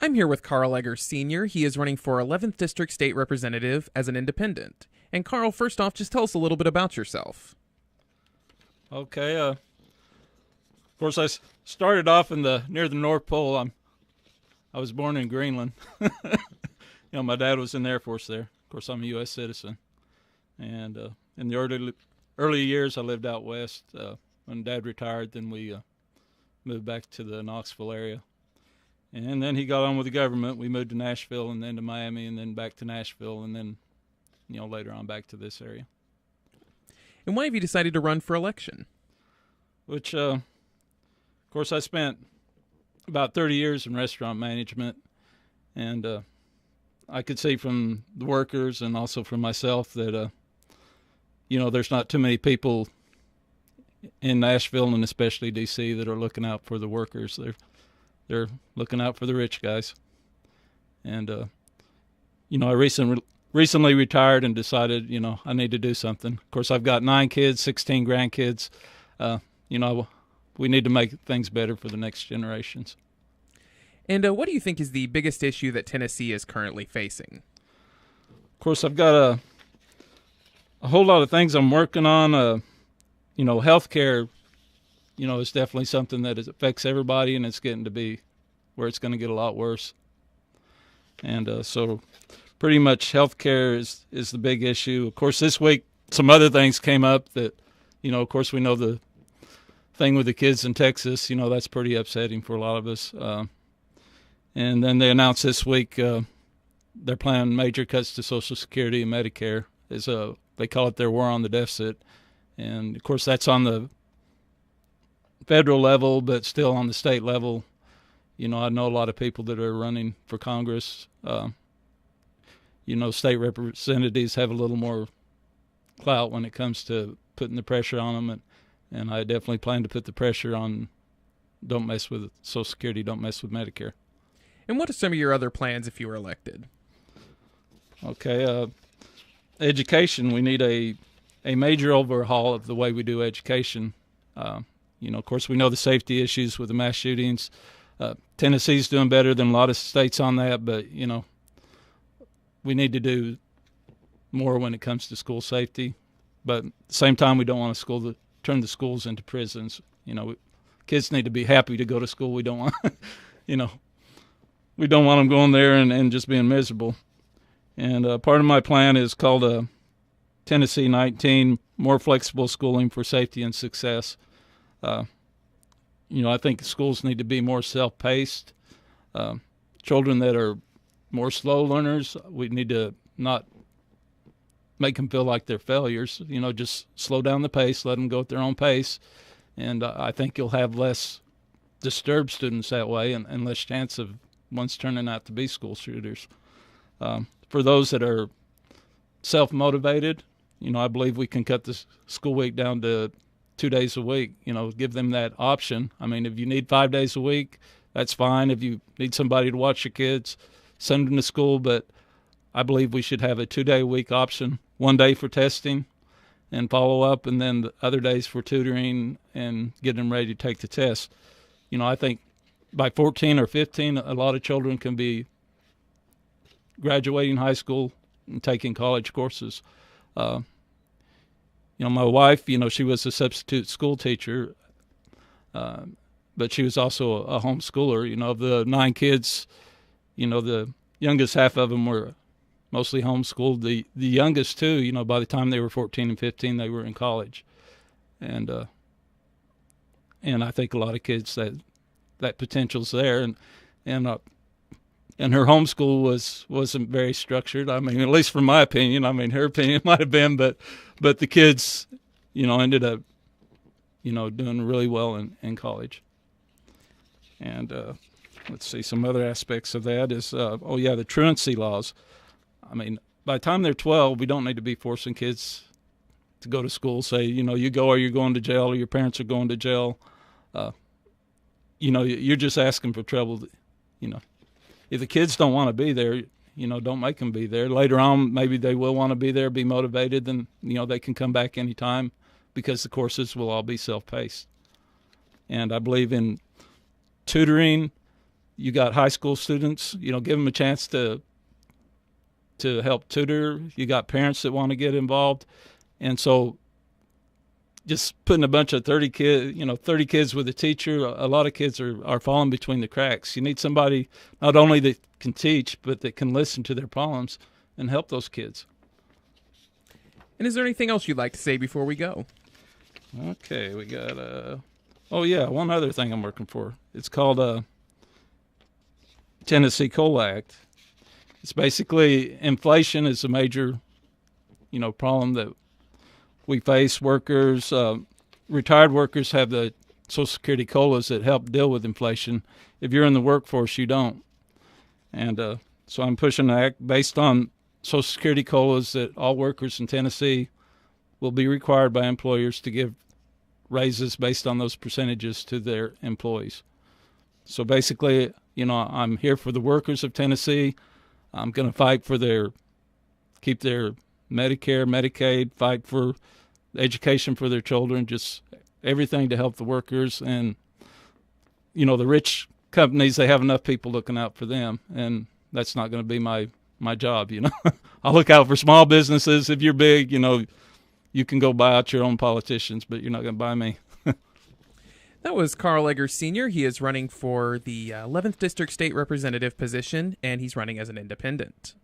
I'm here with Carl Eggers Sr. He is running for 11th District State Representative as an independent. And Carl, first off, just tell us a little bit about yourself. Okay. Of course, started off near the North Pole. I was born in Greenland. My dad was in the Air Force there. Of course, I'm a U.S. citizen. And in the early years, I lived out west. When Dad retired, then we moved back to the Knoxville area. And then he got on with the government. We moved to Nashville and then to Miami and then back to Nashville and then, later on back to this area. And why have you decided to run for election? Which, of course, I spent about 30 years in restaurant management. And I could see from the workers and also from myself that, there's not too many people in Nashville and especially D.C. that are looking out for the workers. They're looking out for the rich guys. And, I recently retired and decided, I need to do something. Of course, I've got 9 kids, 16 grandkids. We need to make things better for the next generations. And what do you think is the biggest issue that Tennessee is currently facing? Of course, I've got a whole lot of things I'm working on. Healthcare, is definitely something that affects everybody, and it's getting to be where it's going to get a lot worse. And so pretty much healthcare is the big issue. Of course, this week some other things came up that, of course, we know the thing with the kids in Texas, that's pretty upsetting for a lot of us. And then they announced this week they're planning major cuts to Social Security and Medicare. They call it their war on the deficit. And, of course, that's on the federal level, but still on the state level. I know a lot of people that are running for Congress. State representatives have a little more clout when it comes to putting the pressure on them. And I definitely plan to put the pressure on don't mess with Social Security, don't mess with Medicare. And what are some of your other plans if you were elected? Okay, education. We need a major overhaul of the way we do education. Of course, we know the safety issues with the mass shootings. Tennessee's doing better than a lot of states on that, but, we need to do more when it comes to school safety. But at the same time, we don't want to turn the schools into prisons. Kids need to be happy to go to school. We don't want, we don't want them going there and just being miserable. And part of my plan is called Tennessee 19, More Flexible Schooling for Safety and Success. I think schools need to be more self-paced. Children that are more slow learners, we need to not make them feel like they're failures. Just slow down the pace, let them go at their own pace. And I think you'll have less disturbed students that way and less chance of ones turning out to be school shooters. For those that are self-motivated, I believe we can cut the school week down to 2 days a week, give them that option. I mean, if you need 5 days a week, that's fine. If you need somebody to watch your kids, send them to school. But I believe we should have a 2-day-a-week option, 1 day for testing and follow up, and then the other days for tutoring and getting them ready to take the test. I think by 14 or 15, a lot of children can be graduating high school and taking college courses. My wife, she was a substitute school teacher, but she was also a homeschooler. Of the 9 kids, the youngest half of them were mostly homeschooled. The youngest two, by the time they were 14 and 15, they were in college. And I think a lot of kids that potential's there. And her homeschool wasn't very structured. I mean, at least from my opinion. I mean, her opinion might have been, but the kids, ended up, doing really well in college. And let's see, some other aspects of that is, the truancy laws. I mean, by the time they're 12, we don't need to be forcing kids to go to school. Say, you go or you're going to jail or your parents are going to jail. You're just asking for trouble. If the kids don't want to be there, don't make them be there. Later on, maybe they will want to be there, be motivated, then, they can come back anytime because the courses will all be self-paced. And I believe in tutoring You got high school students, give them a chance to help tutor. You got parents that want to get involved. And so just putting a bunch of 30 kids with a teacher, a lot of kids are falling between the cracks. You need somebody not only that can teach, but that can listen to their problems and help those kids. And is there anything else you'd like to say before we go? Okay, we got one other thing I'm working for. It's called Tennessee COLA Act. It's basically inflation is a major, problem that we face. Workers, retired workers have the Social Security COLAs that help deal with inflation. If you're in the workforce, you don't. And so I'm pushing an act based on Social Security COLAs that all workers in Tennessee will be required by employers to give raises based on those percentages to their employees. So basically, I'm here for the workers of Tennessee. I'm going to fight for keep their Medicare, Medicaid, fight for education for their children, just everything to help the workers. And, the rich companies, they have enough people looking out for them, and that's not going to be my job, I'll look out for small businesses. If you're big, you can go buy out your own politicians, but you're not going to buy me. That was Carl Eggers Sr. He is running for the 11th District State Representative position, and he's running as an independent.